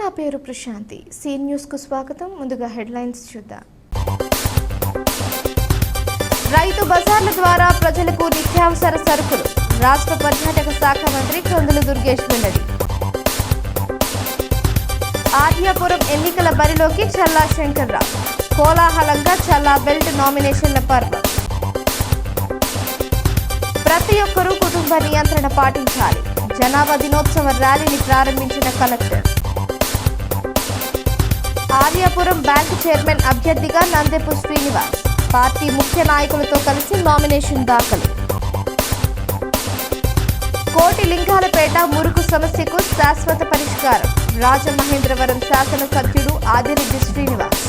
నా పేరు Prashanti. See news కు స్వాగతం. ముందుగా హెడ్లైన్స్ చూద్దాం. రైతు బజార్ల ద్వారా ప్రజలకు నిత్యావసర సరుకులు. రాష్ట్ర పర్యాటక శాఖ మంత్రి కందుల దుర్గేష్ వెల్లడి. ఆర్యాపురం ఎన్నికల బరిలోకి చల్లా శంకర్రావు. కోలాహలంగా చల్లా బెల్ట్ నామినేషన్ల పర్వం. ప్రతి ఒక్కరూ కుటుంబ నియంత్రణ పాటించాలి. జనాభా దినోత్సవ ర్యాలీని ప్రారంభించిన కలెక్టర్. ఆర్యాపురం బ్యాంకు చైర్మన్ అభ్యర్థిగా నందెపు శ్రీనివాస్. పార్టీ ముఖ్య నాయకులతో కలిసి నామినేషన్ దాఖలు. కోటి లింగాలపేట మురుగు సమస్యకు శాశ్వత పరిష్కారం. రాజమహేంద్రవరం శాసనసభ్యుడు ఆదిరెడ్డి శ్రీనివాస్.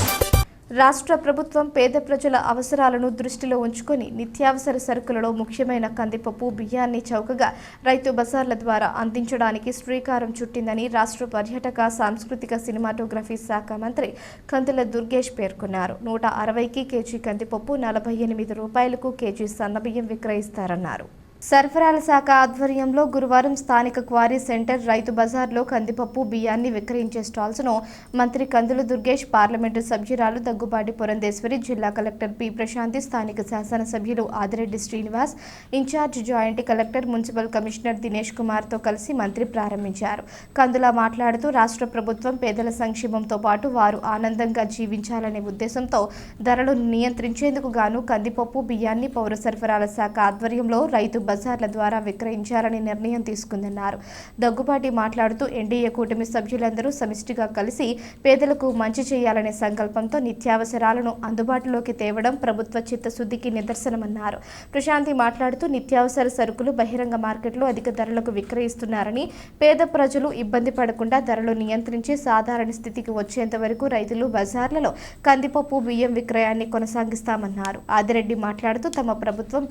రాష్ట్ర ప్రభుత్వం పేద ప్రజల అవసరాలను దృష్టిలో ఉంచుకొని నిత్యావసర సరుకులలో ముఖ్యమైన కందిపప్పు, బియ్యాన్ని చౌకగా రైతు బజార్ల ద్వారా అందించడానికి శ్రీకారం చుట్టిందని రాష్ట్ర పర్యాటక, సాంస్కృతిక, సినిమాటోగ్రఫీ శాఖ మంత్రి కందుల దుర్గేష్ పేర్కొన్నారు. 160కి కేజీ కందిపప్పు, 48 రూపాయలకు కేజీ సన్నబియ్యం విక్రయిస్తారన్నారు. సరఫరాల శాఖ ఆధ్వర్యంలో గురువారం స్థానిక క్వారీ సెంటర్ రైతు బజార్లో కందిపప్పు, బియ్యాన్ని విక్రయించే స్టాల్స్ను మంత్రి కందుల దుర్గేష్, పార్లమెంటు సభ్యురాలు దగ్గుబాటి పురంధేశ్వరి, జిల్లా కలెక్టర్ పి ప్రశాంతి, స్థానిక శాసనసభ్యులు Adireddy Srinivas, incharge joint collector, municipal commissioner Dinesh కుమార్తో కలిసి మంత్రి ప్రారంభించారు. కందుల మాట్లాడుతూ రాష్ట్ర ప్రభుత్వం పేదల సంక్షేమంతో పాటు వారు ఆనందంగా జీవించాలనే ఉద్దేశంతో ధరలను నియంత్రించేందుకు గాను కందిపప్పు, బియ్యాన్ని పౌర సరఫరాల శాఖ ఆధ్వర్యంలో రైతు బజార్ల ద్వారా విక్రయించాలని నిర్ణయం తీసుకుందన్నారు. దగ్గుబాటి మాట్లాడుతూ ఎన్డీఏ కూటమి సభ్యులందరూ సమిష్టిగా కలిసి పేదలకు మంచి చేయాలనే సంకల్పంతో నిత్యావసరాలను అందుబాటులోకి తేవడం ప్రభుత్వ చిత్తశుద్ధికి నిదర్శనమన్నారు. ప్రశాంతి మాట్లాడుతూ నిత్యావసర సరుకులు బహిరంగ మార్కెట్లో అధిక ధరలకు విక్రయిస్తున్నారని, పేద ప్రజలు ఇబ్బంది పడకుండా ధరలు నియంత్రించి సాధారణ స్థితికి వచ్చేంత వరకు రైతులు బజార్లలో కందిపప్పు, బియ్యం విక్రయాన్ని కొనసాగిస్తామన్నారు. ఆదిరెడ్డి మాట్లాడుతూ తమ ప్రభుత్వం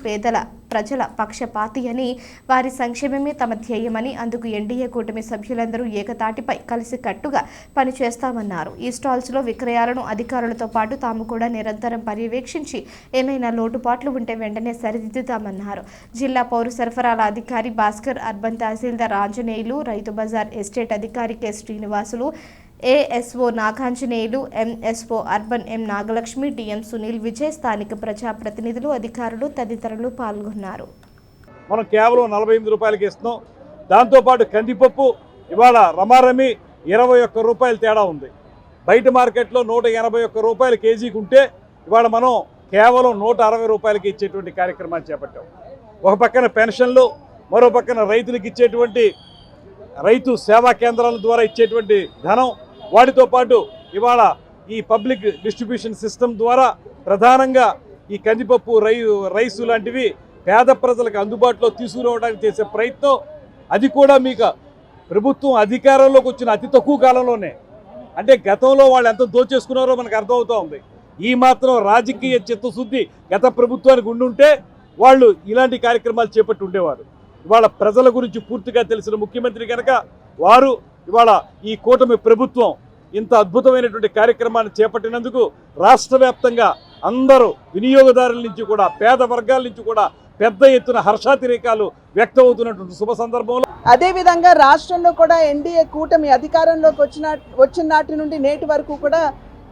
ప్రజల పక్షపాతి అని, వారి సంక్షేమమే తమ ధ్యేయమని, అందుకు ఎన్డీఏ కూటమి సభ్యులందరూ ఏకతాటిపై కలిసి కట్టుగా పనిచేస్తామన్నారు. ఈ స్టాల్స్లో విక్రయాలను అధికారులతో పాటు తాము కూడా నిరంతరం పర్యవేక్షించి ఏమైనా లోటుపాట్లు ఉంటే వెంటనే సరిదిద్దుతామన్నారు. జిల్లా పౌర సరఫరాల అధికారి భాస్కర్, అర్బన్ తహసీల్దార్ ఆంజనేయులు, రైతు బజార్ ఎస్టేట్ అధికారి K Srinivasulu, ASO Naganjaneyulu, MSO urban M Nagalakshmi, DM Sunil Vijay, స్థానిక ప్రజాప్రతినిధులు, అధికారులు తదితరులు పాల్గొన్నారు. మనం కేవలం 48 రూపాయలకి ఇస్తున్నాం. దాంతోపాటు కందిపప్పు ఇవాళ రమారమి 21 రూపాయలు తేడా ఉంది. బయట మార్కెట్లో 181 రూపాయలు కేజీకి ఉంటే ఇవాళ మనం కేవలం 160 రూపాయలకి ఇచ్చేటువంటి కార్యక్రమాన్ని చేపట్టాం. ఒక పక్కన పెన్షన్లు, మరో పక్కన రైతులకు ఇచ్చేటువంటి రైతు సేవా కేంద్రాల ద్వారా ఇచ్చేటువంటి ధనం, వాటితో పాటు ఇవాళ ఈ పబ్లిక్ డిస్ట్రిబ్యూషన్ సిస్టమ్ ద్వారా ప్రధానంగా ఈ కందిపప్పు, రైసు లాంటివి పేద ప్రజలకు అందుబాటులో తీసుకురావడానికి చేసే ప్రయత్నం, అది కూడా మీకు ప్రభుత్వం అధికారంలోకి వచ్చిన అతి తక్కువ కాలంలోనే. అంటే గతంలో వాళ్ళు ఎంత దోచేసుకున్నారో మనకు అర్థమవుతూ ఉంది. ఈ మాత్రం రాజకీయ చిత్తశుద్ధి గత ప్రభుత్వానికి ఉండుంటే వాళ్ళు ఇలాంటి కార్యక్రమాలు చేపట్టి ఉండేవారు. ఇవాళ ప్రజల గురించి పూర్తిగా తెలిసిన ముఖ్యమంత్రి కనుక వారు ఇవాళ ఈ కూటమి ప్రభుత్వం ఇంత అద్భుతమైనటువంటి కార్యక్రమాన్ని చేపట్టినందుకు రాష్ట్ర వ్యాప్తంగా అందరూ వినియోగదారుల నుంచి కూడా, పేద వర్గాల నుంచి కూడా పెద్ద ఎత్తున హర్షాతిరేకాలు వ్యక్తమవుతున్నటువంటి శుభ సందర్భంలో, అదేవిధంగా రాష్ట్రంలో కూడా ఎన్డీఏ కూటమి అధికారంలోకి వచ్చిన నాటి నుండి నేటి వరకు కూడా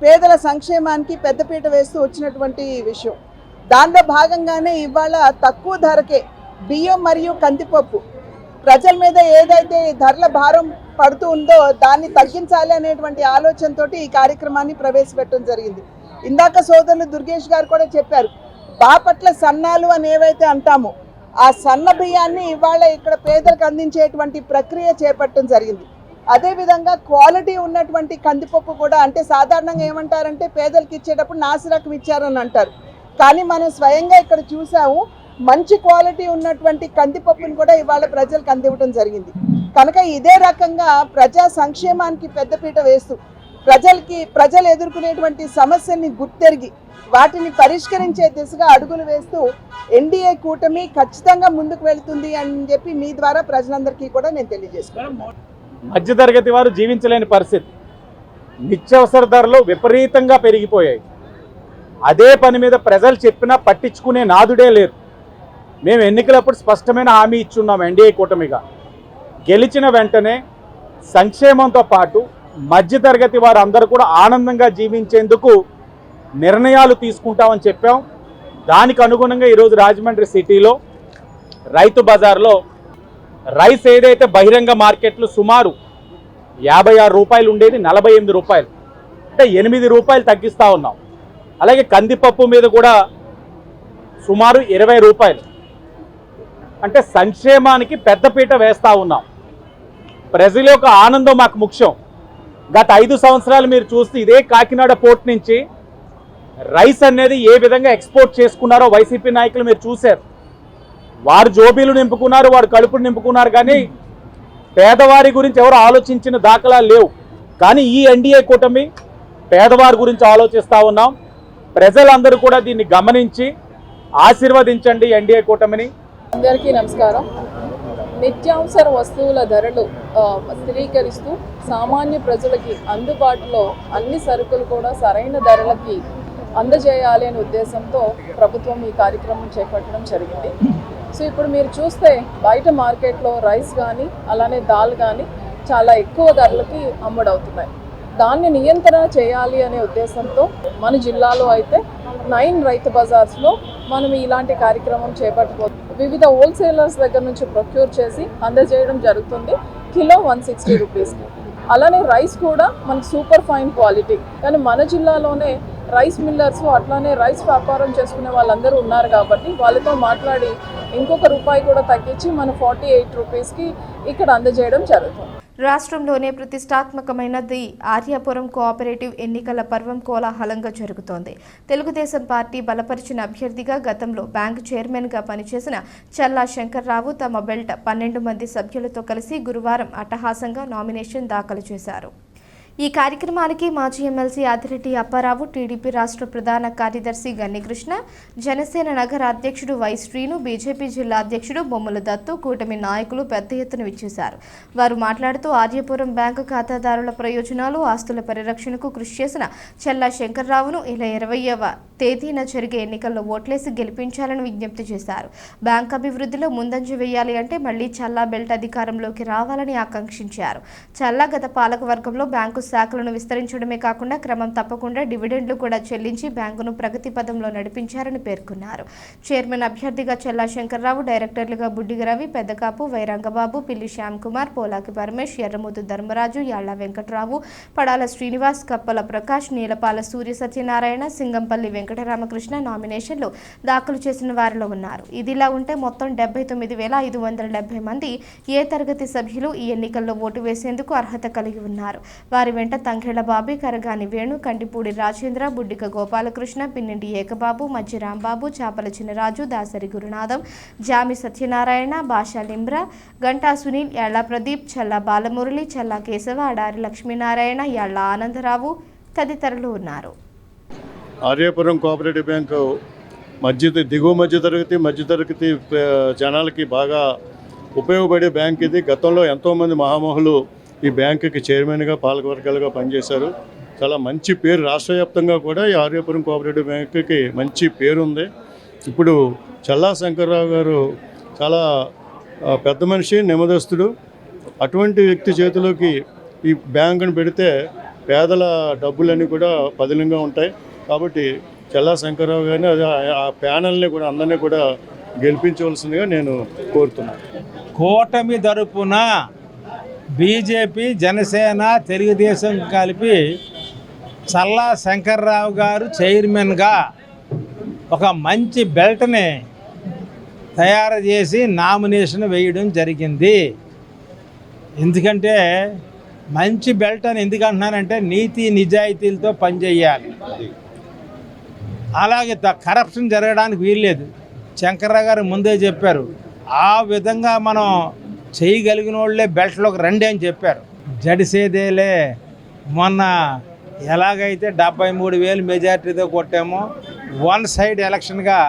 పేదల సంక్షేమానికి పెద్దపీట వేస్తూ వచ్చినటువంటి విషయం. దానిలో భాగంగానే ఇవాళ తక్కువ ధరకే బియ్యం మరియు కందిపప్పు ప్రజల మీద ఏదైతే ధరల భారం పడుతూ ఉందో దాన్ని తగ్గించాలి అనేటువంటి ఆలోచనతో ఈ కార్యక్రమాన్ని ప్రవేశపెట్టడం జరిగింది. ఇందాక సోదరులు దుర్గేష్ గారు కూడా చెప్పారు, బాపట్ల సన్నాలు అని ఏవైతే అంటామో ఆ సన్న బియ్యాన్ని ఇవాళ ఇక్కడ పేదలకు అందించేటువంటి ప్రక్రియ చేపట్టడం జరిగింది. అదేవిధంగా క్వాలిటీ ఉన్నటువంటి కందిపప్పు కూడా, అంటే సాధారణంగా ఏమంటారంటే పేదలకు ఇచ్చేటప్పుడు నాసిరకం ఇచ్చారని అంటారు, కానీ మనం స్వయంగా ఇక్కడ చూసాము మంచి క్వాలిటీ ఉన్నటువంటి కందిపప్పును కూడా ఇవాళ ప్రజలకు అందివ్వడం జరిగింది. కనుక ఇదే రకంగా ప్రజా సంక్షేమానికి పెద్దపీట వేస్తూ ప్రజలు ఎదుర్కొనేటువంటి సమస్యల్ని గుర్తెరిగి వాటిని పరిష్కరించే దిశగా అడుగులు వేస్తూ ఎన్డీఏ కూటమి ఖచ్చితంగా ముందుకు వెళ్తుంది అని చెప్పి మీ ద్వారా ప్రజలందరికీ కూడా నేను తెలియజేస్తున్నాను. మధ్యతరగతి వారు జీవించలేని పరిస్థితి, నిత్యావసర ధరలు విపరీతంగా పెరిగిపోయాయి. అదే పని మీద ప్రజలు చెప్పినా పట్టించుకునే నాదుడే లేదు. మేము ఎన్నికలప్పుడు స్పష్టమైన హామీ ఇచ్చున్నాం. ఎన్డీఏ కూటమిగా గెలిచిన వెంటనే సంక్షేమంతో పాటు మధ్యతరగతి వారు అందరూ కూడా ఆనందంగా జీవించేందుకు నిర్ణయాలు తీసుకుంటామని చెప్పాం. దానికి అనుగుణంగా ఈరోజు రాజమండ్రి సిటీలో రైతు బజార్లో రైస్ ఏదైతే బహిరంగ మార్కెట్లు సుమారు 56 రూపాయలు ఉండేది 48 రూపాయలు, అంటే 8 రూపాయలు తగ్గిస్తూ ఉన్నాం. అలాగే కందిపప్పు మీద కూడా సుమారు 20 రూపాయలు, అంటే సంక్షేమానికి పెద్దపీట వేస్తూ ఉన్నాం. ప్రజల యొక్క ఆనందం మాకు ముఖ్యం. గత 5 సంవత్సరాలు మీరు చూస్తే ఇదే కాకినాడ పోర్ట్ నుంచి రైస్ అనేది ఏ విధంగా ఎక్స్పోర్ట్ చేసుకున్నారో వైసీపీ నాయకులు మీరు చూశారు. వారు జోబీలు నింపుకున్నారు, వారు కడుపులు నింపుకున్నారు, కానీ పేదవారి గురించి ఎవరు ఆలోచించిన దాఖలాలు లేవు. కానీ ఈ ఎన్డీఏ కూటమి పేదవారి గురించి ఆలోచిస్తూ ఉన్నాం. ప్రజలందరూ కూడా దీన్ని గమనించి ఆశీర్వదించండి ఎన్డీఏ కూటమిని. అందరికీ నమస్కారం. నిత్యావసర వస్తువుల ధరలు స్థిరీకరిస్తూ సామాన్య ప్రజలకి అందుబాటులో అన్ని సరుకులు కూడా సరైన ధరలకి అందజేయాలి అనే ఉద్దేశంతో ప్రభుత్వం ఈ కార్యక్రమం చేపట్టడం జరిగింది. సో ఇప్పుడు మీరు చూస్తే బయట మార్కెట్లో రైస్ కానీ అలానే దాల్ కానీ చాలా ఎక్కువ ధరలకి అమ్ముడవుతున్నాయి. దాన్ని నియంత్రణ చేయాలి అనే ఉద్దేశంతో మన జిల్లాలో అయితే 9 రైతు బజార్స్లో మనం ఇలాంటి కార్యక్రమం చేపట్టబోతున్నాం. వివిధ హోల్సేలర్స్ దగ్గర నుంచి ప్రొక్యూర్ చేసి అందజేయడం జరుగుతుంది కిలో 160 రూపీస్కి. అలానే రైస్ కూడా మనకి సూపర్ ఫైన్ క్వాలిటీ. కానీ మన జిల్లాలోనే రైస్ మిల్లర్స్ అట్లానే రైస్ వ్యాపారం చేసుకునే వాళ్ళందరూ ఉన్నారు కాబట్టి వాళ్ళతో మాట్లాడి ఇంకొక రూపాయి కూడా తగ్గించి మన 48 రూపీస్కి ఇక్కడ అందజేయడం జరుగుతుంది. రాష్ట్రంలోనే ప్రతిష్టాత్మకమైన ది ఆర్యాపురం కోఆపరేటివ్ ఎన్నికల పర్వం కోలాహలంగా జరుగుతోంది. తెలుగుదేశం పార్టీ బలపరిచిన అభ్యర్థిగా గతంలో బ్యాంకు చైర్మన్గా పనిచేసిన చల్లా శంకర్రావు తమ బెల్ట్ 12 మంది సభ్యులతో కలిసి గురువారం అట్టహాసంగా నామినేషన్ దాఖలు చేశారు. ఈ కార్యక్రమానికి మాజీ ఎమ్మెల్సీ ఆదిరెడ్డి అప్పారావు, టీడీపీ రాష్ట్ర ప్రధాన కార్యదర్శి గన్నికృష్ణ, జనసేన నగర అధ్యక్షుడు వై శ్రీను, బీజేపీ జిల్లా అధ్యక్షుడు బొమ్మల దత్తు, కూటమి నాయకులు పెద్ద ఎత్తున విచ్చేశారు. వారు మాట్లాడుతూ ఆర్యాపురం బ్యాంకు ఖాతాదారుల ప్రయోజనాలు, ఆస్తుల పరిరక్షణకు కృషి చేసిన చల్లా శంకర్రావును ఇలా 20వ తేదీన జరిగే ఎన్నికల్లో ఓట్లేసి గెలిపించాలని విజ్ఞప్తి చేశారు. బ్యాంక్ అభివృద్ధిలో ముందంజ వేయాలి అంటే మళ్లీ చల్లా బెల్ట్ అధికారంలోకి రావాలని ఆకాంక్షించారు. చల్లా గత పాలక వర్గంలో బ్యాంకు శాఖలను విస్తరించడమే కాకుండా క్రమం తప్పకుండా డివిడెండ్లు కూడా చెల్లించి బ్యాంకును ప్రగతి పదంలో నడిపించారని పేర్కొన్నారు. చైర్మన్ అభ్యర్థిగా చల్లా శంకర్రావు, డైరెక్టర్లుగా బుడ్డిగ రవి, పెద్దకాపు, వైరంగబాబు, పిల్లి శ్యామ్ కుమార్, పోలాకి పరమేష్, ఎర్రమూతు ధర్మరాజు, యాళ్ల వెంకట్రావు, పడాల శ్రీనివాస్, కప్పల ప్రకాష్, నీలపాల సూర్య సత్యనారాయణ, సింగంపల్లి వెంకటరామకృష్ణ నామినేషన్లు దాఖలు చేసిన వారిలో ఉన్నారు. ఇదిలా ఉంటే మొత్తం 79,570 మంది ఏ తరగతి సభ్యులు ఈ ఎన్నికల్లో ఓటు వేసేందుకు అర్హత కలిగి ఉన్నారు. వారి వెంట తంగేళ్ల బాబి, కరగాని వేణు, కంటిపూడి రాజేంద్ర, బుడ్డిక గోపాలకృష్ణ, పిన్నింటి ఏకబాబు, మధ్య రాంబాబు, చాపల చిన్నరాజు, దాసరి గురునాథం, జామి సత్యనారాయణ, భాషా లింబ్రా, గంటా సునీల్, యాళ్ల ప్రదీప్, చల్లా బాలమురళి, చల్లా కేశవ, అడారి లక్ష్మీనారాయణ, యాళ్ల ఆనందరావు తదితరులు ఉన్నారు. ఆర్యాపురం కోఆపరేటివ్ బ్యాంకు దిగువ మధ్యతరగతి జనాలకి బాగా ఉపయోగపడే బ్యాంక్ ఇది. గతంలో ఎంతోమంది మహామహులు ఈ బ్యాంకుకి చైర్మన్గా, పాలకవర్గాలుగా పనిచేశారు. చాలా మంచి పేరు, రాష్ట్ర వ్యాప్తంగా కూడా ఈ ఆర్యాపురం కోఆపరేటివ్ బ్యాంకుకి మంచి పేరు ఉంది. ఇప్పుడు చల్లా శంకర్రావు గారు చాలా పెద్ద మనిషి, నెమ్మదస్తుడు. అటువంటి వ్యక్తి చేతిలోకి ఈ బ్యాంకును పెడితే పేదల డబ్బులన్నీ కూడా పదిలంగా ఉంటాయి. కాబట్టి చల్లా శంకర్రావు గారిని ఆ ప్యానల్ని కూడా అందరినీ కూడా గెలిపించవలసిందిగా నేను కోరుతున్నాను. కూటమి తరపున బీజేపీ, జనసేన, తెలుగుదేశం కలిపి చల్లా శంకర్రావు గారు చైర్మన్గా ఒక మంచి బెల్ట్ని తయారు చేసి నామినేషన్ వేయడం జరిగింది. ఎందుకంటే మంచి బెల్ట్ అని ఎందుకు అంటున్నానంటే నీతి నిజాయితీలతో పనిచేయాలి. అలాగే కరప్షన్ జరగడానికి వీల్లేదు. శంకర్రావు గారు ముందే చెప్పారు. ఆ విధంగా మనం చేయగలిగిన వాళ్ళే బెల్ట్లోకి రండి అని చెప్పారు. జడిసేదేలే మొన్న ఎలాగైతే 73,000 మెజార్టీతో కొట్టామో వన్ సైడ్ ఎలక్షన్గా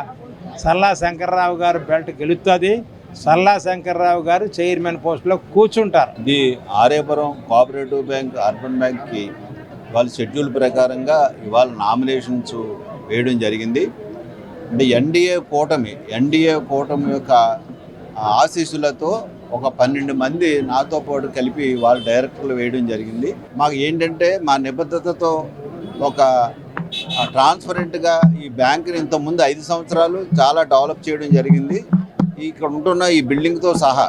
చల్లా శంకర్రావు గారు బెల్ట్ గెలుస్తుంది. చల్లా శంకర్రావు గారు చైర్మన్ పోస్టులో కూర్చుంటారు. ఇది ఆర్యాపురం కోఆపరేటివ్ బ్యాంక్, అర్బన్ బ్యాంక్కి వాళ్ళ షెడ్యూల్ ప్రకారంగా ఇవాళ నామినేషన్స్ వేయడం జరిగింది. అంటే ఎన్డీఏ కూటమి యొక్క ఆశీస్సులతో ఒక 12 మంది నాతో పాటు కలిపి వాళ్ళు డైరెక్టర్లు వేయడం జరిగింది. మాకు ఏంటంటే మా నిబద్ధతతో ఒక ట్రాన్స్పరెంట్గా ఈ బ్యాంకుని ఇంతకుముందు 5 సంవత్సరాలు చాలా డెవలప్ చేయడం జరిగింది, ఇక్కడ ఉంటున్న ఈ బిల్డింగ్తో సహా.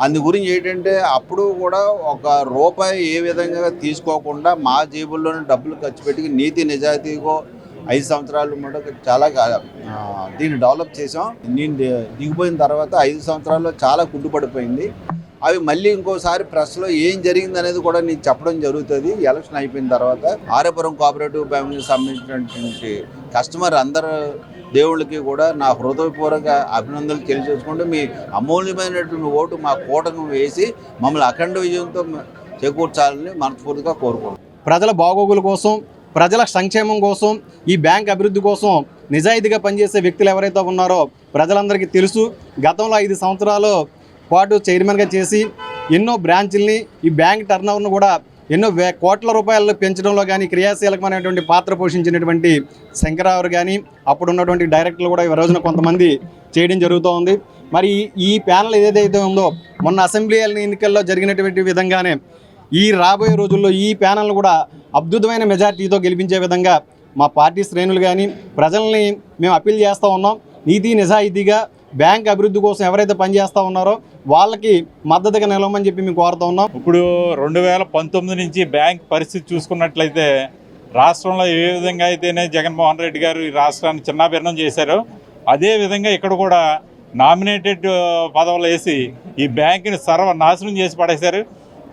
అందు గురించి ఏంటంటే అప్పుడు కూడా ఒక రూపాయి ఏ విధంగా తీసుకోకుండా మా జేబుల్లోనే డబ్బులు ఖర్చు పెట్టి నీతి నిజాయితీగా 5 సంవత్సరాలు చాలా దీన్ని డెవలప్ చేసాం. నేను దిగిపోయిన తర్వాత 5 సంవత్సరాల్లో చాలా కుంటుపడిపోయింది. అవి మళ్ళీ ఇంకోసారి ప్రెస్లో ఏం జరిగింది అనేది కూడా నేను చెప్పడం జరుగుతుంది ఎలక్షన్ అయిపోయిన తర్వాత. ఆర్యపురం కోఆపరేటివ్ బ్యాంకుకి సంబంధించినటువంటి కస్టమర్ అందరూ దేవుళ్ళకి కూడా నా హృదయపూర్వక అభినందనలు తెలియజేసుకుంటూ మీ అమూల్యమైనటువంటి ఓటు మా కూటమి వేసి మమ్మల్ని అఖండ విజయంతో చేకూర్చాలని మనస్ఫూర్తిగా కోరుకుంటున్నాం. ప్రజల బాగోగుల కోసం, ప్రజల సంక్షేమం కోసం, ఈ బ్యాంక్ అభివృద్ధి కోసం నిజాయితీగా పనిచేసే వ్యక్తులు ఎవరైతే ఉన్నారో ప్రజలందరికీ తెలుసు. గతంలో 5 సంవత్సరాలు పాటు చైర్మన్గా చేసి ఎన్నో బ్రాంచుల్ని, ఈ బ్యాంక్ టర్నోవర్ను కూడా ఎన్నో కోట్ల రూపాయలు పెంచడంలో కానీ క్రియాశీలకమైనటువంటి పాత్ర పోషించినటువంటి శంకరరావు కానీ అప్పుడు ఉన్నటువంటి డైరెక్టర్లు కూడా ఈ రోజున కొంతమంది చేయడం జరుగుతూ ఉంది. మరి ఈ ప్యానల్ ఏదైతే ఉందో మొన్న అసెంబ్లీ ఎన్నికల్లో జరిగినటువంటి విధంగానే ఈ రాబోయే రోజుల్లో ఈ ప్యానల్ను కూడా అద్భుతమైన మెజార్టీతో గెలిపించే విధంగా మా పార్టీ శ్రేణులు కానీ ప్రజల్ని మేము అప్పీల్ చేస్తూ ఉన్నాం. నీతి నిజాయితీగా బ్యాంక్ అభివృద్ధి కోసం ఎవరైతే పనిచేస్తూ ఉన్నారో వాళ్ళకి మద్దతుగా నిలవమని చెప్పి మేము కోరుతూ ఉన్నాం. ఇప్పుడు 2019 నుంచి బ్యాంక్ పరిస్థితి చూసుకున్నట్లయితే రాష్ట్రంలో ఏ విధంగా అయితేనే జగన్మోహన్ రెడ్డి గారు ఈ రాష్ట్రాన్ని చిన్నాభిన్నం చేశారో అదేవిధంగా ఇక్కడ కూడా నామినేటెడ్ పదవులు వేసి ఈ బ్యాంకుని సర్వనాశనం చేసి పడేశారు.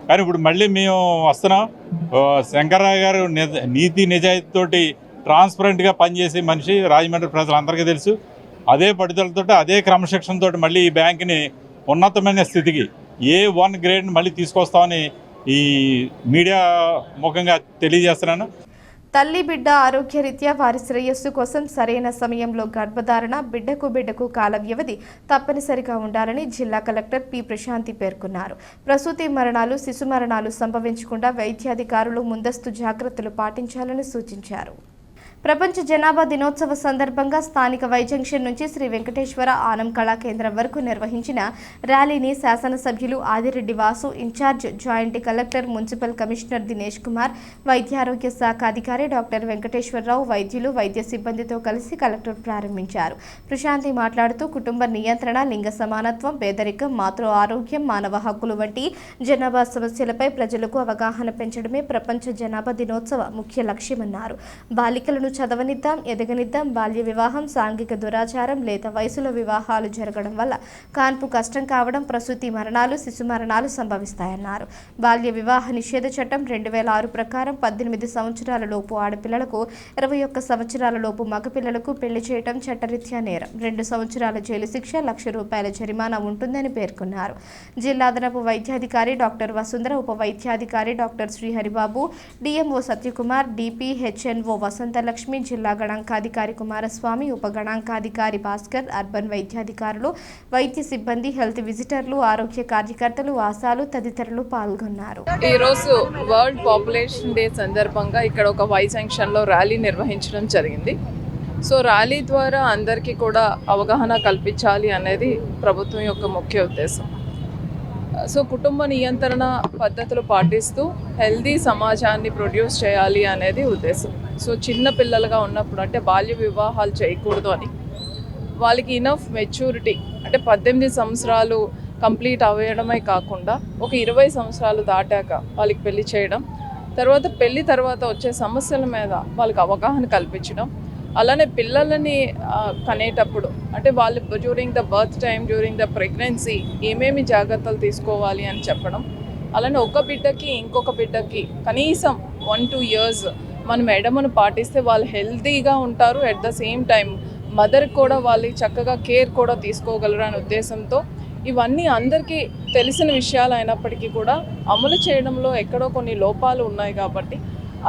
కానీ ఇప్పుడు మళ్ళీ మేము వస్తున్నాం. శంకర్రావు గారు నీతి నిజాయితీతోటి ట్రాన్స్పరెంట్గా పనిచేసే మనిషి రాజమండ్రి ప్రజలందరికీ తెలుసు. అదే పట్టుదలతో, అదే క్రమశిక్షణతో మళ్ళీ ఈ బ్యాంకుని ఉన్నతమైన స్థితికి A1 గ్రేడ్ని మళ్ళీ తీసుకొస్తామని ఈ మీడియా ముఖంగా తెలియజేస్తున్నాను. తల్లి బిడ్డ ఆరోగ్యరీత్యా వారి శ్రేయస్సు కోసం సరైన సమయంలో గర్భధారణ, బిడ్డకు కాల వ్యవధి తప్పనిసరిగా ఉండాలని జిల్లా కలెక్టర్ పి ప్రశాంతి పేర్కొన్నారు. ప్రసూతి మరణాలు, శిశు మరణాలు సంభవించకుండా వైద్యాధికారులు ముందస్తు జాగ్రత్తలు పాటించాలని సూచించారు. ప్రపంచ జనాభా దినోత్సవ సందర్భంగా స్థానిక వై జంక్షన్ నుంచి శ్రీ వెంకటేశ్వర ఆనం కళా కేంద్రం వరకు నిర్వహించిన ర్యాలీని శాసనసభ్యులు Adireddy Vasu, incharge joint collector, municipal commissioner Dinesh Kumar, వైద్యారోగ్య శాఖ అధికారి డాక్టర్ వెంకటేశ్వరరావు, వైద్యులు, వైద్య సిబ్బందితో కలిసి కలెక్టర్ ప్రారంభించారు. ప్రశాంతి మాట్లాడుతూ కుటుంబ నియంత్రణ, లింగ సమానత్వం, పేదరికం, మాతృ ఆరోగ్యం, మానవ హక్కులు వంటి జనాభా సమస్యలపై ప్రజలకు అవగాహన పెంచడమే ప్రపంచ జనాభా దినోత్సవ ముఖ్య లక్ష్యమన్నారు. బాలికలను చదవనిద్దాం, ఎదగనిద్దాం. బాల్య వివాహం, సాంఘిక దురాచారం, లేత వయసులో వివాహాలు జరగడం వల్ల కాన్పు కష్టం కావడం, ప్రసూతి మరణాలు, శిశు మరణాలు సంభవిస్తాయన్నారు. బాల్య వివాహ నిషేధ చట్టం 2006 ప్రకారం 18 సంవత్సరాల లోపు ఆడపిల్లలకు, 21 సంవత్సరాల లోపు మగపిల్లలకు పెళ్లి చేయడం చట్టరీత్యా నేరం. 2 సంవత్సరాల జైలు శిక్ష, ₹1,00,000 జరిమానా ఉంటుందని పేర్కొన్నారు. జిల్లా అదనపు వైద్యాధికారి డాక్టర్ వసుంధర, ఉప వైద్యాధికారి డాక్టర్ శ్రీహరిబాబు, డిఎంఓ సత్యకుమార్, డిపిహెచ్ఎన్ఓ వసంతలక్ష్మి, జిల్లా గణాంకాధికారి కుమారస్వామి, ఉప గణాంకాధికారి భాస్కర్, అర్బన్ వైద్యాధికారులు, వైద్య సిబ్బంది, హెల్త్ విజిటర్లు, ఆరోగ్య కార్యకర్తలు, ఆశాలు తదితరులు పాల్గొన్నారు. ఈ రోజు వరల్డ్ పాపులేషన్ డే సందర్భంగా ఇక్కడ ఒక వై జంక్షన్ లో ర్యాలీ నిర్వహించడం జరిగింది. సో ర్యాలీ ద్వారా అందరికీ కూడా అవగాహన కల్పించాలి అనేది ప్రభుత్వం యొక్క ముఖ్య ఉద్దేశం. సో కుటుంబ నియంత్రణ పద్ధతులు పాటిస్తూ హెల్దీ సమాజాన్ని ప్రొడ్యూస్ చేయాలి అనేది ఉద్దేశం. సో చిన్న పిల్లలుగా ఉన్నప్పుడు అంటే బాల్య వివాహాలు చేయకూడదు అని, వాళ్ళకి ఇనఫ్ మెచ్యూరిటీ అంటే 18 సంవత్సరాలు కంప్లీట్ అవ్వడమే కాకుండా ఒక 20 సంవత్సరాలు దాటాక వాళ్ళకి పెళ్లి చేయడం, తర్వాత పెళ్లి తర్వాత వచ్చే సమస్యల మీద వాళ్ళకి అవగాహన కల్పించడం, అలానే పిల్లలని కనేటప్పుడు అంటే వాళ్ళు during the birth time, during the pregnancy ఏమేమి జాగ్రత్తలు తీసుకోవాలి అని చెప్పడం, అలానే ఒక బిడ్డకి ఇంకొక బిడ్డకి కనీసం 1-2 years మనం ఎడమను పాటిస్తే వాళ్ళు హెల్తీగా ఉంటారు. అట్ ద సేమ్ టైం మదర్కి కూడా వాళ్ళకి చక్కగా కేర్ కూడా తీసుకోగలరు అనే ఉద్దేశంతో ఇవన్నీ అందరికీ తెలిసిన విషయాలు అయినప్పటికీ కూడా అమలు చేయడంలో ఎక్కడో కొన్ని లోపాలు ఉన్నాయి. కాబట్టి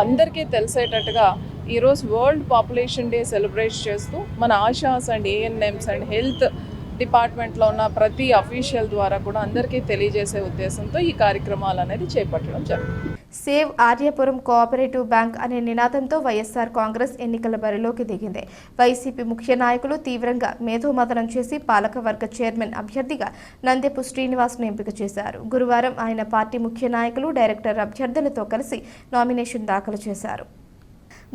అందరికీ తెలిసేటట్టుగా ఈరోజు వరల్డ్ పాపులేషన్ డే సెలబ్రేట్ చేస్తూ మన ASHAs and ANMs and health డిపార్ట్మెంట్లో ఉన్న ప్రతి అఫీషియల్ ద్వారా కూడా అందరికీ తెలియజేసే ఉద్దేశంతో ఈ కార్యక్రమాలు అనేది చేపట్టడం జరుగుతుంది. సేవ్ ఆర్యపురం కోఆపరేటివ్ బ్యాంక్ అనే నినాదంతో వైఎస్ఆర్ కాంగ్రెస్ ఎన్నికల బరిలోకి దిగింది. వైసీపీ ముఖ్య నాయకులు తీవ్రంగా మేధోమథనం చేసి పాలకవర్గ చైర్మన్ అభ్యర్థిగా నందెపు శ్రీనివాస్ను ఎంపిక చేశారు. గురువారం ఆయన పార్టీ ముఖ్య నాయకులు, డైరెక్టర్ అభ్యర్థులతో కలిసి నామినేషన్ దాఖలు చేశారు.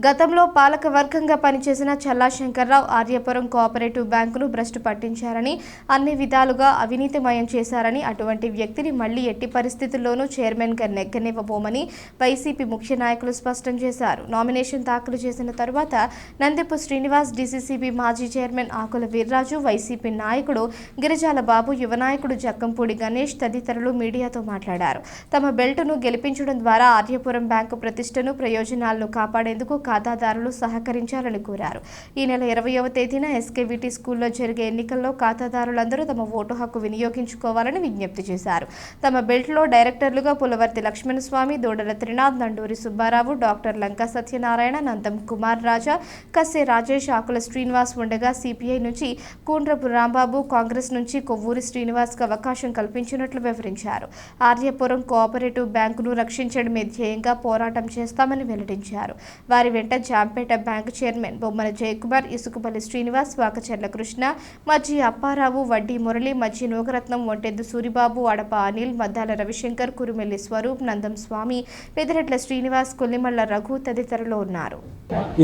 గతంలో పాలక వర్గంగా పనిచేసిన చల్లా శంకర్రావు ఆర్యపురం కోఆపరేటివ్ బ్యాంకును భ్రష్టు పట్టించారని, అన్ని విధాలుగా అవినీతిమయం చేశారని, అటువంటి వ్యక్తిని మళ్లీ ఎట్టి పరిస్థితుల్లోనూ చైర్మన్గా నెగ్గనివ్వబోమని వైసీపీ ముఖ్య నాయకులు స్పష్టం చేశారు. నామినేషన్ దాఖలు చేసిన తరువాత నందెపు శ్రీనివాస్, డీసీసీబీ మాజీ చైర్మన్ ఆకుల వీర్రాజు, వైసీపీ నాయకుడు గిరిజాల బాబు, యువ నాయకుడు జక్కంపూడి గణేష్ తదితరులు మీడియాతో మాట్లాడారు. తమ బెల్టును గెలిపించడం ద్వారా ఆర్యపురం బ్యాంకు ప్రతిష్టను, ప్రయోజనాలను కాపాడేందుకు ఖాతాదారులు సహకరించాలని కోరారు. ఈ నెల 20వ తేదీన ఎస్కేవిటీ స్కూల్లో జరిగే ఎన్నికల్లో ఖాతాదారులందరూ తమ ఓటు హక్కు వినియోగించుకోవాలని విజ్ఞప్తి చేశారు. తమ బెల్ట్లో డైరెక్టర్లుగా పులవర్తి లక్ష్మణస్వామి, దూడల త్రినాథ్, నండూరి సుబ్బారావు, డాక్టర్ లంకా సత్యనారాయణ, నందం కుమార్ రాజా, కస్సే రాజేష్, ఆకుల శ్రీనివాస్ ఉండగా సిపిఐ నుంచి కూండ్రపు రాంబాబు, కాంగ్రెస్ నుంచి కొవ్వూరి శ్రీనివాస్కు అవకాశం కల్పించినట్లు వివరించారు. ఆర్యపురం కోఆపరేటివ్ బ్యాంకును రక్షించడమే ధ్యేయంగా పోరాటం చేస్తామని వెల్లడించారు. వారి వెంట జాంపేట బ్యాంకు చైర్మన్ బొమ్మల జయకుమార్, ఇసుకపల్లి శ్రీనివాస్, వాకచర్ల కృష్ణ, మజ్జి అప్పారావు, వడ్డీ మురళి, మజ్జి నూకరత్నం, ఒంటెద్దు సూరిబాబు, అడప అనిల్, మద్దాల రవిశంకర్, కురుమెల్లి స్వరూప్, నందం స్వామి, పెదరెట్ల శ్రీనివాస్, కొల్లిమల్ల రఘు తదితరులు ఉన్నారు.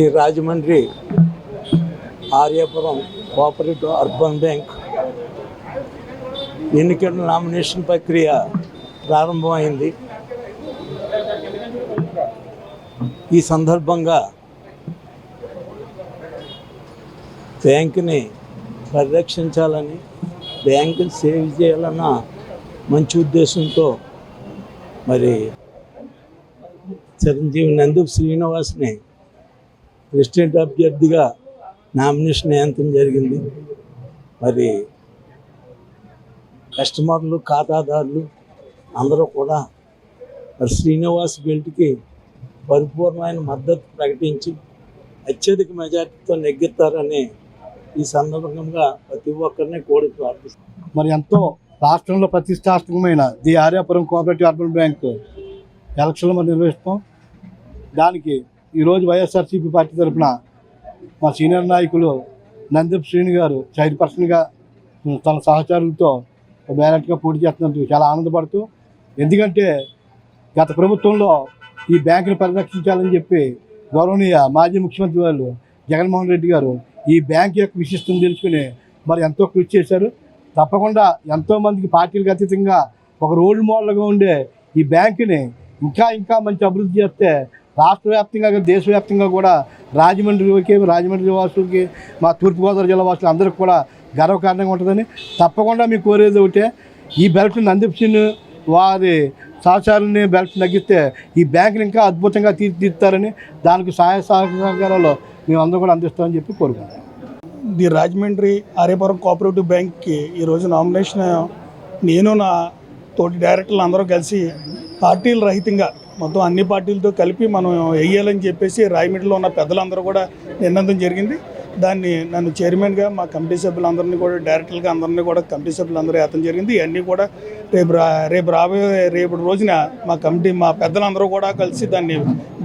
ఈ Rajahmundry Aryapuram cooperative urban bank ఎన్నికల నామినేషన్ ప్రక్రియ ప్రారంభమైంది. ఈ సందర్భంగా బ్యాంకుని పరిరక్షించాలని, బ్యాంకుని సేవ్ చేయాలన్న మంచి ఉద్దేశంతో మరి చిరంజీవి నందెపు శ్రీనివాస్ని ప్రెసిడెంట్ అభ్యర్థిగా నామినేషన్ వేయటం జరిగింది. మరి కస్టమర్లు, ఖాతాదారులు అందరూ కూడా మరి శ్రీనివాస్ బెల్ట్కి పరిపూర్ణమైన మద్దతు ప్రకటించి అత్యధిక మెజార్టీతో నెగ్గుతారని ఈ సందర్భంగా ప్రతి ఒక్కరిని కోరి ప్రార్థిస్తారు. మరి ఎంతో రాష్ట్రంలో ప్రతిష్టాత్మకమైన the Aryapuram cooperative urban bank ఎలక్షన్లు మనం నిర్వహిస్తాం. దానికి ఈరోజు వైఎస్ఆర్సీపీ పార్టీ తరఫున మా సీనియర్ నాయకులు నందెపు శ్రీని గారు చైర్పర్సన్గా తన సహచరులతో బ్యాలెట్గా పోటీ చేస్తున్నందుకు చాలా ఆనందపడుతూ, ఎందుకంటే గత ప్రభుత్వంలో ఈ బ్యాంకును పరిరక్షించాలని చెప్పి గౌరవనీయ మాజీ ముఖ్యమంత్రి వాళ్ళు జగన్మోహన్ రెడ్డి గారు ఈ బ్యాంక్ యొక్క విశిష్టం తెలుసుకుని మరి ఎంతో కృషి చేశారు. తప్పకుండా ఎంతోమందికి పార్టీలకు అతీతంగా ఒక రోల్ మోడల్గా ఉండే ఈ బ్యాంకుని ఇంకా మంచి అభివృద్ధి చేస్తే రాష్ట్ర వ్యాప్తంగా, దేశవ్యాప్తంగా కూడా రాజమండ్రి వాసులకి, మా తూర్పుగోదావరి జిల్లా వాసులు అందరికీ కూడా గర్వకారణంగా ఉంటుందని తప్పకుండా మీకు కోరేది ఒకటే, ఈ బెల్ట్ నందెపు శ్రీని వారి సహచారాన్ని బెల్ట్ తగ్గిస్తే ఈ బ్యాంకుని ఇంకా అద్భుతంగా తీర్చిదిద్దుతారని, దానికి సహాయ సహకారాలు మేము అందరూ కూడా అందిస్తామని చెప్పి కోరుకుంటాం. ది రాజమండ్రి ఆర్యపురం కోఆపరేటివ్ బ్యాంక్కి ఈరోజు నామినేషన్ నేను నా తోటి డైరెక్టర్లు అందరూ కలిసి పార్టీలు రహితంగా మొత్తం అన్ని పార్టీలతో కలిపి మనం వేయాలని చెప్పేసి రాజమండ్రిలో ఉన్న పెద్దలందరూ కూడా నిర్ణయం జరిగింది. దాన్ని నన్ను చైర్మన్గా మా కమిటీ సభ్యులందరినీ కూడా, డైరెక్టర్లుగా అందరినీ కూడా కమిటీ సభ్యులందరూ వేయడం జరిగింది. ఇవన్నీ కూడా రేపు రోజున మా పెద్దలందరూ కూడా కలిసి దాన్ని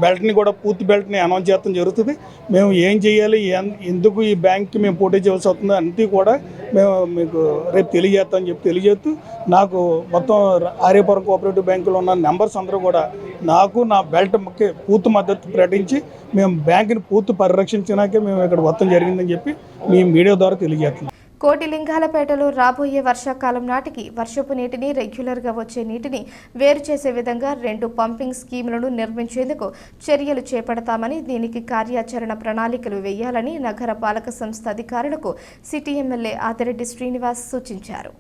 బెల్ట్ని కూడా పూర్తి బెల్ట్ని అనౌన్స్ చేయడం జరుగుతుంది. మేము ఏం చేయాలి, ఎందుకు ఈ బ్యాంక్కి మేము పోటీ చేయాల్సి వస్తుందో అన్నీ కూడా మేము మీకు రేపు తెలియజేస్తామని చెప్పి తెలియజేస్తూ, నాకు మొత్తం ఆర్యపురం కోఆపరేటివ్ బ్యాంకులో ఉన్న మెంబర్స్ అందరూ కూడా నాకు నా బెల్ట్కి పూర్తి మద్దతు ప్రకటించి మేము బ్యాంకుని పూర్తి పరిరక్షించినాకే మేము ఇక్కడ మొత్తం జరిగిందని చెప్పి మీ మీడియా ద్వారా తెలియజేస్తున్నాం. కోటిలింగాలపేటలో రాబోయే వర్షాకాలం నాటికి వర్షపు నీటిని, రెగ్యులర్గా వచ్చే నీటిని వేరు చేసే విధంగా 2 పంపింగ్ స్కీములను నిర్మించేందుకు చర్యలు చేపడతామని, దీనికి కార్యాచరణ ప్రణాళికలు వేయాలని నగర పాలక సంస్థ అధికారులకు సిటీ ఎమ్మెల్యే ఆదిరెడ్డి శ్రీనివాస్ సూచించారు.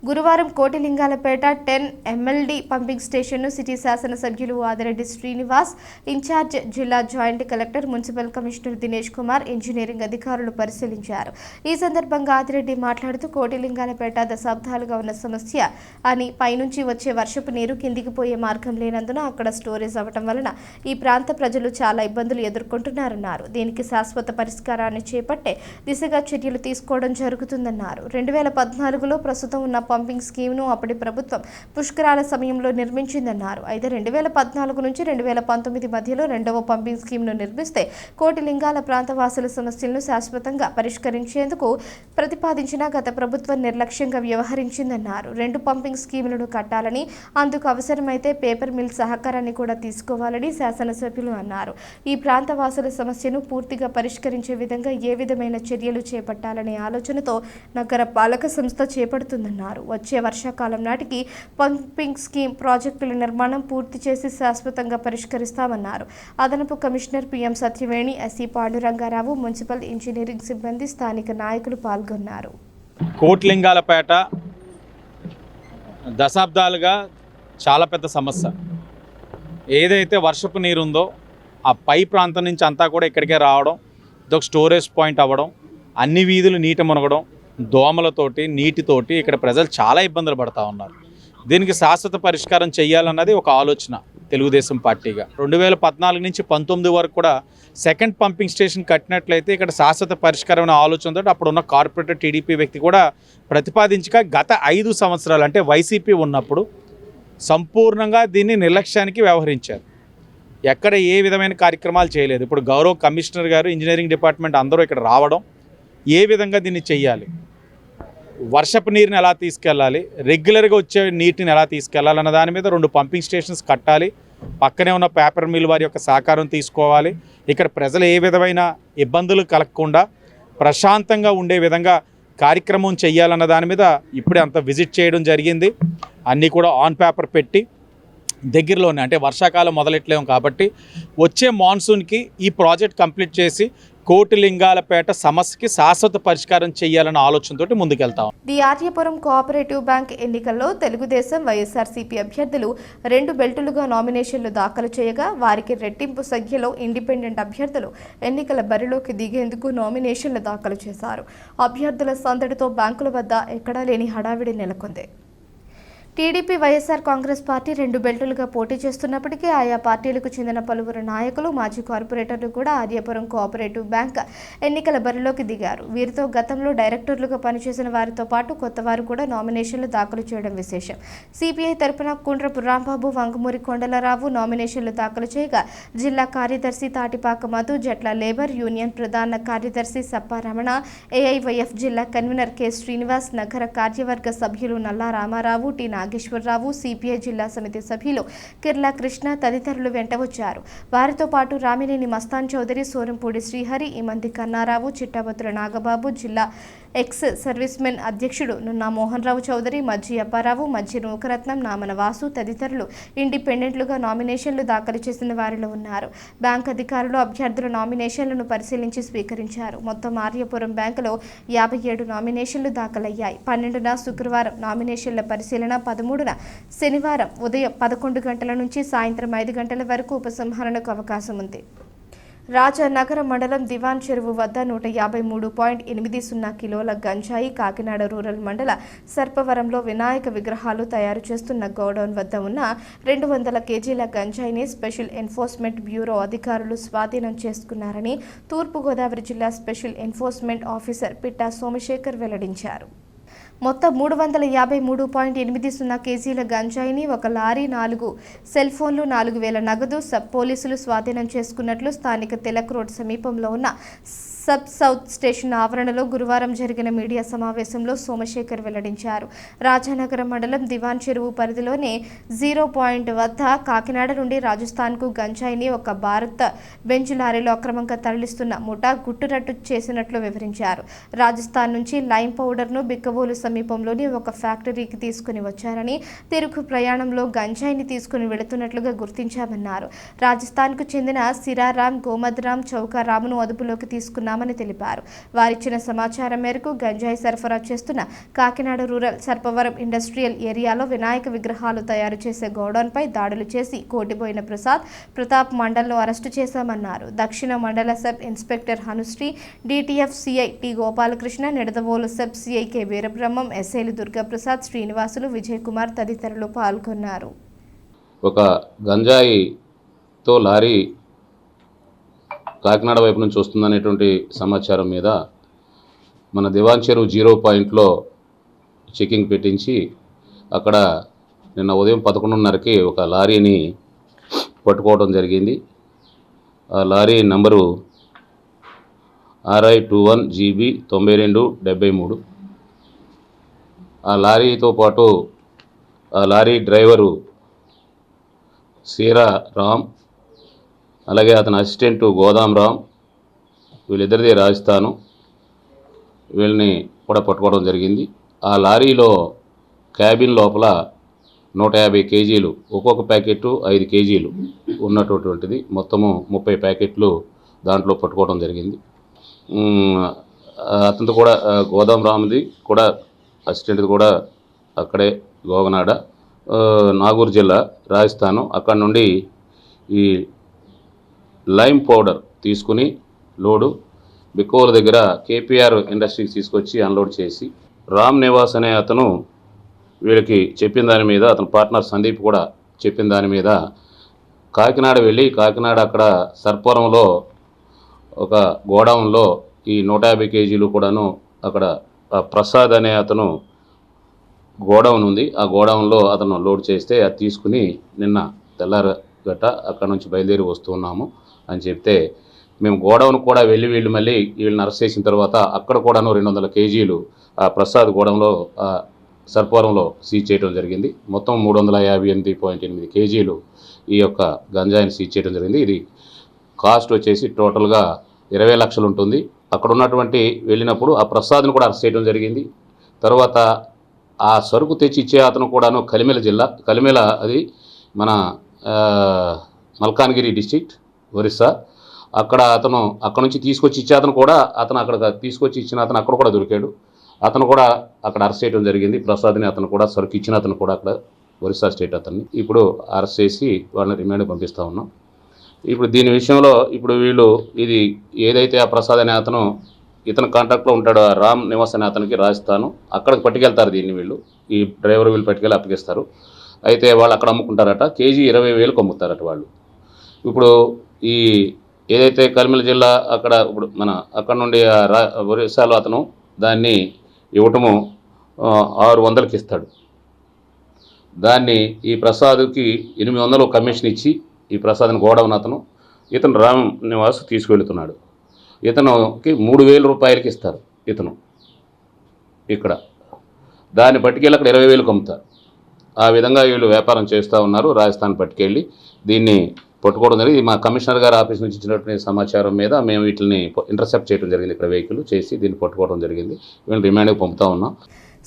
గురువారం కోటిలింగాలపేట 10 MLD పంపింగ్ స్టేషన్ను సిటీ శాసనసభ్యులు ఆదిరెడ్డి శ్రీనివాస్, ఇన్ఛార్జ్ జిల్లా joint collector, municipal commissioner Dinesh Kumar, engineering అధికారులు పరిశీలించారు. ఈ సందర్భంగా ఆదిరెడ్డి మాట్లాడుతూ, కోటిలింగాలపేట దశాబ్దాలుగా ఉన్న సమస్య అని, పైనుంచి వచ్చే వర్షపు నీరు కిందికి పోయే మార్గం లేనందున అక్కడ స్టోరేజ్ అవ్వటం వలన ఈ ప్రాంత ప్రజలు చాలా ఇబ్బందులు ఎదుర్కొంటున్నారన్నారు. దీనికి శాశ్వత పరిష్కారాన్ని చేపట్టే దిశగా చర్యలు తీసుకోవడం జరుగుతుందన్నారు. 2014లో ప్రస్తుతం ఉన్న పంపింగ్ స్కీమ్ను అప్పటి ప్రభుత్వం పుష్కరాల సమయంలో నిర్మించిందన్నారు. అయితే 2014 నుంచి 2019 మధ్యలో రెండవ పంపింగ్ స్కీమ్ను నిర్మిస్తే కోటి లింగాల ప్రాంతవాసుల సమస్యలను శాశ్వతంగా పరిష్కరించేందుకు ప్రతిపాదించిన గత ప్రభుత్వం నిర్లక్ష్యంగా వ్యవహరించిందన్నారు. 2 పంపింగ్ స్కీములను కట్టాలని, అందుకు అవసరమైతే పేపర్ మిల్ సహకారాన్ని కూడా తీసుకోవాలని శాసనసభ్యులు అన్నారు. ఈ ప్రాంతవాసుల సమస్యను పూర్తిగా పరిష్కరించే విధంగా ఏ విధమైన చర్యలు చేపట్టాలనే ఆలోచనతో నగర పాలక సంస్థ చేపడుతుందన్నారు. వచ్చే వర్షాకాలం నాటికి పంపింగ్ స్కీమ్ ప్రాజెక్టుల నిర్మాణం పూర్తి చేసి శాశ్వతంగా పరిష్కరిస్తామన్నారు. అదనపు commissioner PM Satyaveni, SC Panduranga Rao, municipal engineering సిబ్బంది, స్థానిక నాయకులు పాల్గొన్నారు. కోట్లింగాలపేట దశాబ్దాలుగా చాలా పెద్ద సమస్య. ఏదైతే వర్షపు నీరు ఉందో ఆ పై ప్రాంతం నుంచి అంతా కూడా ఇక్కడికే రావడం, ఇదొక స్టోరేజ్ పాయింట్ అవ్వడం, అన్ని వీధులు నీట మునగడం, దోమలతోటి నీటితోటి ఇక్కడ ప్రజలు చాలా ఇబ్బందులు పడుతూ ఉన్నారు. దీనికి శాశ్వత పరిష్కారం చేయాలన్నది ఒక ఆలోచన తెలుగుదేశం పార్టీగా. 2014 నుంచి 19 వరకు కూడా సెకండ్ పంపింగ్ స్టేషన్ కట్టినట్లయితే ఇక్కడ శాశ్వత పరిష్కారం అనే ఆలోచనతో అప్పుడున్న కార్పొరేటర్ టీడీపీ వ్యక్తి కూడా ప్రతిపాదించగా గత 5 సంవత్సరాలు అంటే వైసీపీ ఉన్నప్పుడు సంపూర్ణంగా దీన్ని నిర్లక్ష్యానికి వ్యవహరించారు. ఎక్కడ ఏ విధమైన కార్యక్రమాలు చేయలేదు. ఇప్పుడు గౌరవ కమిషనర్ గారు, ఇంజనీరింగ్ డిపార్ట్మెంట్ అందరూ ఇక్కడ రావడం, ఏ విధంగా దీన్ని చెయ్యాలి, వర్షపు నీరుని ఎలా తీసుకెళ్ళాలి, రెగ్యులర్గా వచ్చే నీటిని ఎలా తీసుకెళ్ళాలన్న దాని మీద 2 పంపింగ్ స్టేషన్స్ కట్టాలి, పక్కనే ఉన్న పేపర్ మిల్ వారి యొక్క సహకారం తీసుకోవాలి, ఇక్కడ ప్రజలు ఏ విధమైన ఇబ్బందులు కలగకుండా ప్రశాంతంగా ఉండే విధంగా కార్యక్రమం చేయాలన్న దాని మీద ఇప్పుడే అంత విజిట్ చేయడం జరిగింది. అన్నీ కూడా ఆన్ పేపర్ పెట్టి దగ్గరలోనే, అంటే వర్షాకాలం మొదలెట్లేము కాబట్టి వచ్చే మాన్సూన్కి ఈ ప్రాజెక్ట్ కంప్లీట్ చేసి కోటిలింగాలపేట సమస్యకి శాశ్వత పరిష్కారం చేయాలన్న ఆలోచనతో ముందుకెళ్తాం. ది ఆర్యపురం కోఆపరేటివ్ బ్యాంక్ ఎన్నికల్లో తెలుగుదేశం, వైఎస్ఆర్సీపీ అభ్యర్థులు 2 బెల్టులుగా నామినేషన్లు దాఖలు చేయగా వారికి రెట్టింపు సంఖ్యలో ఇండిపెండెంట్ అభ్యర్థులు ఎన్నికల బరిలోకి దిగేందుకు నామినేషన్లు దాఖలు చేశారు. అభ్యర్థుల సందడితో బ్యాంకుల వద్ద ఎక్కడా లేని హడావిడి నెలకొంది. టీడీపీ, వైఎస్ఆర్ కాంగ్రెస్ పార్టీ 2 బెల్టులుగా పోటీ చేస్తున్నప్పటికీ ఆయా పార్టీలకు చెందిన పలువురు నాయకులు, మాజీ కార్పొరేటర్లు కూడా ఆర్యపురం కోఆపరేటివ్ బ్యాంక్ ఎన్నికల బరిలోకి దిగారు. వీరితో గతంలో డైరెక్టర్లుగా పనిచేసిన వారితో పాటు కొత్తవారు కూడా నామినేషన్లు దాఖలు చేయడం విశేషం. సిపిఐ తరపున కుండ్రపు రాంబాబు, వంగమూరి కొండలరావు నామినేషన్లు దాఖలు చేయగా జిల్లా కార్యదర్శి తాటిపాక మధు, జట్ల లేబర్ యూనియన్ ప్రధాన కార్యదర్శి సప్పారమణ, ఏఐవైఎఫ్ జిల్లా కన్వీనర్ కె శ్రీనివాస్, నగర కార్యవర్గ సభ్యులు నల్లా రామారావు, టి నాగేశ్వరరావు, సిపిఐ జిల్లా సమితి సభ్యులు కిర్లా కృష్ణ తదితరులు వెంట వచ్చారు. వారితో పాటు రామినేని మస్తాన్ చౌదరి, సోరంపూడి శ్రీహరి, ఇమంది కన్నారావు, చిట్టాబత్తుల నాగబాబు, జిల్లా ఎక్స్ సర్వీస్మెన్ అధ్యక్షుడు నున్నా మోహన్ రావు చౌదరి, మజ్జి అప్పారావు, మజ్జి నూకరత్నం, నామన వాసు తదితరులు ఇండిపెండెంట్లుగా నామినేషన్లు దాఖలు చేసిన వారిలో ఉన్నారు. బ్యాంక్ అధికారులు అభ్యర్థుల నామినేషన్లను పరిశీలించి స్వీకరించారు. మొత్తం ఆర్యపురం బ్యాంకులో 57 నామినేషన్లు దాఖలయ్యాయి. 12న శుక్రవారం నామినేషన్ల పరిశీలన, 13న శనివారం ఉదయం 11 గంటల నుంచి సాయంత్రం 5 గంటల వరకు ఉపసంహరణకు అవకాశం ఉంది. రాజానగరం మండలం దివాన్ చెరువు వద్ద 153.80 కిలోల గంజాయి, కాకినాడ రూరల్ మండల సర్పవరంలో వినాయక విగ్రహాలు తయారు చేస్తున్న గోడౌన్ వద్ద ఉన్న 200 కేజీల గంజాయిని స్పెషల్ ఎన్ఫోర్స్మెంట్ బ్యూరో అధికారులు స్వాధీనం చేసుకున్నారని తూర్పుగోదావరి జిల్లా special enforcement officer Pitta Somashekar వెల్లడించారు. మొత్తం 353.80 కేజీల గంజాయిని, 1 లారీ, 4 సెల్ ఫోన్లు, 4,000 నగదు పోలీసులు స్వాధీనం చేసుకున్నట్లు స్థానిక తిలక్ రోడ్ సమీపంలో ఉన్న సబ్ సౌత్ స్టేషన్ ఆవరణలో గురువారం జరిగిన మీడియా సమావేశంలో సోమశేఖర్ వెల్లడించారు. రాజానగరం మండలం దివాన్ చెరువు పరిధిలోని 0 పాయింట్ వద్ద కాకినాడ నుండి రాజస్థాన్కు గంజాయిని ఒక భారత్ బెంచ్ లారీలో అక్రమంగా తరలిస్తున్న ముఠా గుట్టురట్టు చేసినట్లు వివరించారు. రాజస్థాన్ నుంచి లైమ్ పౌడర్ను బిక్కవోలు సమీపంలోని ఒక ఫ్యాక్టరీకి తీసుకుని వచ్చారని, తిరుగు ప్రయాణంలో గంజాయిని తీసుకుని వెళుతున్నట్లుగా గుర్తించామన్నారు. రాజస్థాన్కు చెందిన సిరారాం, గోమద్రాం, చౌకారామును అదుపులోకి తీసుకున్నామని తెలిపారు. వారిచ్చిన సమాచారం మేరకు గంజాయి సరఫరా చేస్తున్న కాకినాడ రూరల్ సర్పవరం ఇండస్ట్రియల్ ఏరియాలో వినాయక విగ్రహాలు తయారు చేసే గోడౌన్పై దాడులు చేసి కోటిబోయిన ప్రతాప్ మండల్ను అరెస్టు చేశామన్నారు. దక్షిణ మండల sub inspector Hanushri, DTF CI T Gopalakrishna, Nidadavolu sub CI K Veerabrahmam, ఎస్ఐలు దుర్గాప్రసాద్, శ్రీనివాసులు, విజయ్ కుమార్ తదితరులు పాల్గొన్నారు. ఒక గంజాయితో లారీ కాకినాడ వైపు నుంచి వస్తుందనేటువంటి సమాచారం మీద మన దివాన్ చెరువు 0 పాయింట్లో చెకింగ్ పెట్టించి అక్కడ నిన్న ఉదయం 11:30కి ఒక లారీని పట్టుకోవడం జరిగింది. ఆ లారీ నంబరు RI21GB 9273. ఆ లారీతో పాటు ఆ లారీ డ్రైవరు సీరా రామ్, అలాగే అతని అసిస్టెంటు గోదాం రామ్, వీళ్ళిద్దరిది రాజస్థాను, వీళ్ళని కూడా పట్టుకోవడం జరిగింది. ఆ లారీలో క్యాబిన్ లోపల 150 కేజీలు, ఒక్కొక్క ప్యాకెట్ 5 కేజీలు ఉన్నటువంటిది, మొత్తము 30 ప్యాకెట్లు దాంట్లో పట్టుకోవడం జరిగింది. అతనితో కూడా గోదాం రామ్ది కూడా అసిస్టెంట్ది కూడా అక్కడే గోగనాడ, నాగూర్ జిల్లా, రాజస్థాను. అక్కడ నుండి ఈ లైమ్ పౌడర్ తీసుకుని లోడు బికోల్ దగ్గర KPR ఇండస్ట్రీకి తీసుకొచ్చి అన్లోడ్ చేసి, రామ్ నివాస్ అనే అతను వీళ్ళకి చెప్పిన దాని మీద, అతని పార్ట్నర్ సందీప్ కూడా చెప్పిన దాని మీద కాకినాడ వెళ్ళి, కాకినాడ అక్కడ సర్పురంలో ఒక గోడౌన్లో ఈ 150 కేజీలు కూడాను, అక్కడ ప్రసాద్ అనే అతను గోడౌన్ ఉంది, ఆ గోడౌన్లో అతను లోడ్ చేస్తే అది తీసుకుని నిన్న తెల్లారగట్ట అక్కడ నుంచి బయలుదేరి వస్తున్నాము అని చెప్తే, మేము గోడౌన్ కూడా వెళ్ళి వీళ్ళు మళ్ళీ వీళ్ళని అరెస్ట్ చేసిన తర్వాత అక్కడ కూడాను 200 కేజీలు ఆ ప్రసాద్ గోడౌన్లో సర్పురంలో సీజ్ చేయడం జరిగింది. మొత్తం 358.8 కేజీలు ఈ యొక్క గంజాయిని సీజ్ చేయడం జరిగింది. ఇది కాస్ట్ వచ్చేసి టోటల్గా 20 లక్షలు ఉంటుంది. అక్కడ ఉన్నటువంటి వెళ్ళినప్పుడు ఆ ప్రసాద్ని కూడా అరెస్ట్ చేయడం జరిగింది. తర్వాత ఆ సరుకు తెచ్చి ఇచ్చే అతను కూడాను కలిమెల జిల్లా, కలిమెల అది మన మల్కాన్గిరి డిస్ట్రిక్ట్, ఒరిస్సా. అక్కడ అతను అక్కడ నుంచి తీసుకొచ్చి ఇచ్చే అతను కూడా, అతను అక్కడ తీసుకొచ్చి ఇచ్చిన అతను అక్కడ కూడా దొరికాడు. అతను కూడా అక్కడ అరెస్ట్ చేయడం జరిగింది. ప్రసాద్ని అతను కూడా, సరుకు ఇచ్చిన అతను కూడా అక్కడ ఒరిస్సా స్టేట్ అతన్ని ఇప్పుడు అరెస్ట్ చేసి వాళ్ళని రిమాండ్ పంపిస్తూ ఉన్నాం. ఇప్పుడు దీని విషయంలో ఇప్పుడు వీళ్ళు ఇది ఏదైతే ఆ ప్రసాద్ అనే అతను ఇతను కాంటాక్ట్లో ఉంటాడు, ఆ రామ్ నివాస్ అనే అతనికి రాజస్థాను, అక్కడికి పట్టుకెళ్తారు దీన్ని వీళ్ళు, ఈ డ్రైవర్ వీళ్ళు పట్టుకెళ్ళి అప్పగిస్తారు. అయితే వాళ్ళు అక్కడ అమ్ముకుంటారట, కేజీ 20,000కు అమ్ముతారట వాళ్ళు. ఇప్పుడు ఈ ఏదైతే కలిమెల జిల్లా అక్కడ ఇప్పుడు మన అక్కడ నుండి ఒరిస్సాలో అతను దాన్ని ఇవ్వటము 600కి ఇస్తాడు. దాన్ని ఈ ప్రసాద్కి 800 కమిషన్ ఇచ్చి ఈ ప్రసాద్ని గోడౌన్ అతను ఇతను రామ్ నివాస్ తీసుకువెళుతున్నాడు. ఇతనుకి 3,000 రూపాయలకి ఇస్తారు ఇతను ఇక్కడ, దాన్ని పట్టుకెళ్ళి అక్కడ 20,000కి అమ్ముతారు. ఆ విధంగా వీళ్ళు వ్యాపారం చేస్తూ ఉన్నారు. రాజస్థాన్ పట్టుకెళ్ళి దీన్ని పట్టుకోవడం జరిగింది. మా కమిషనర్ గారి ఆఫీస్ నుంచి ఇచ్చినటువంటి సమాచారం మీద మేము వీటిని ఇంటర్సెప్ట్ చేయడం జరిగింది. ఇక్కడ వెహికల్ చేసి దీన్ని పట్టుకోవడం జరిగింది. వీళ్ళని రిమాండ్కి పంపుతా ఉన్నాం.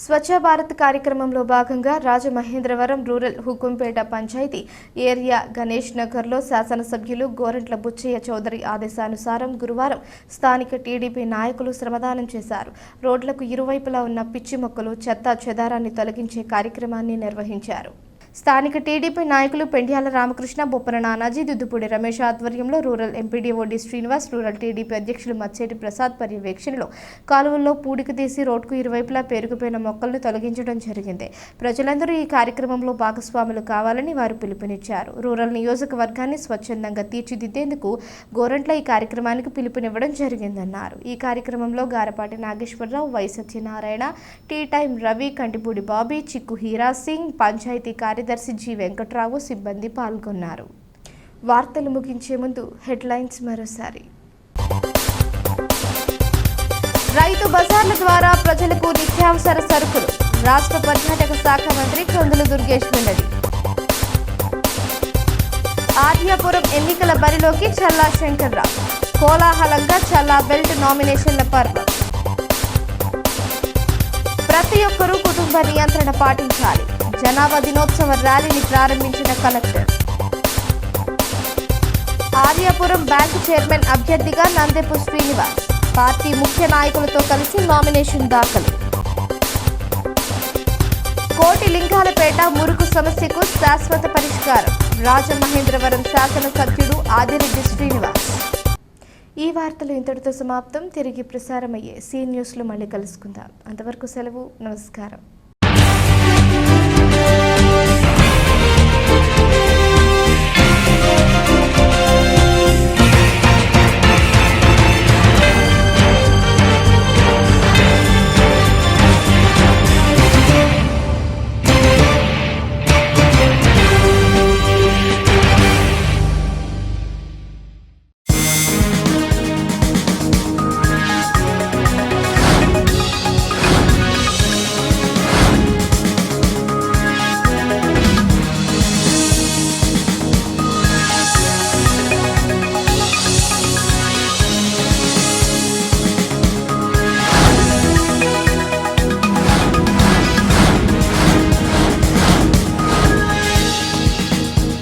స్వచ్ఛ భారత్ కార్యక్రమంలో భాగంగా రాజమహేంద్రవరం రూరల్ హుకుంపేట పంచాయతీ ఏరియా గణేష్ నగర్లో శాసనసభ్యులు గోరంట్ల బుచ్చయ్య చౌదరి ఆదేశానుసారం గురువారం స్థానిక టీడీపీ నాయకులు శ్రమదానం చేశారు. రోడ్లకు ఇరువైపులా ఉన్న పిచ్చి మొక్కలు, చెత్త చెదారాన్ని తొలగించే కార్యక్రమాన్ని నిర్వహించారు. స్థానిక టీడీపీ నాయకులు పెండ్యాల రామకృష్ణ, బొప్పన నానాజీ, దుద్దుపూడి రమేష్ ఆధ్వర్యంలో rural MPDO D Srinivas, rural TDP అధ్యక్షులు మచ్చేటి ప్రసాద్ పర్యవేక్షణలో కాలువల్లో పూడిక తీసి రోడ్కు ఇరువైపులా పేరుకుపోయిన మొక్కలను తొలగించడం జరిగింది. ప్రజలందరూ ఈ కార్యక్రమంలో భాగస్వాములు కావాలని వారు పిలుపునిచ్చారు. రూరల్ నియోజకవర్గాన్ని స్వచ్ఛందంగా తీర్చిదిద్దేందుకు గోరంట్ల ఈ కార్యక్రమానికి పిలుపునివ్వడం జరిగిందన్నారు. ఈ కార్యక్రమంలో Garapati Nageswara Rao, Y Satyanarayana, tea time Ravi, Kantipudi Bobby, Chikku Hira Singh, panchayat కార్యదర్శి జి వెంకట్రావు, సిబ్బంది పాల్గొన్నారు. వార్తలు ముగించే ముందు హెడ్లైన్స్ మరోసారి. రైతు బజార్ల ద్వారా ప్రజలకు నిత్యావసర సరుకులు, రాష్ట్ర పర్యాటక శాఖ మంత్రి కందుల దుర్గేష్ వెల్లడి. ఆర్యాపురం ఎన్నికల బరిలోకి చల్లా శంకర్రావు, కోలాహలంగా చల్లా బెల్ట్ నామినేషన్ల పర్వం. ప్రతి ఒక్కరూ కుటుంబ నియంత్రణ పాటించాలి, జనాభా దినోత్సవ ర్యాలీని ప్రారంభించిన కలెక్టర్. ఆర్యాపురం బ్యాంకు చైర్మన్ అభ్యర్థిగా నందెపు శ్రీనివాస్, పార్టీ ముఖ్య నాయకులతో కలిసి నామినేషన్ దాఖలు. కోటి లింగాలపేట మురుకు సమస్యకు శాశ్వత పరిష్కారం, రాజమహేంద్రవరం శాసనసభ్యుడు ఆదిరెడ్డి శ్రీనివాస్. ఈ వార్తలు ఇంతటితో సమాప్తం. తిరిగి ప్రసారమయ్యే సీ న్యూస్లో మళ్ళీ కలుసుకుందాం. అంతవరకు సెలవు. నమస్కారం.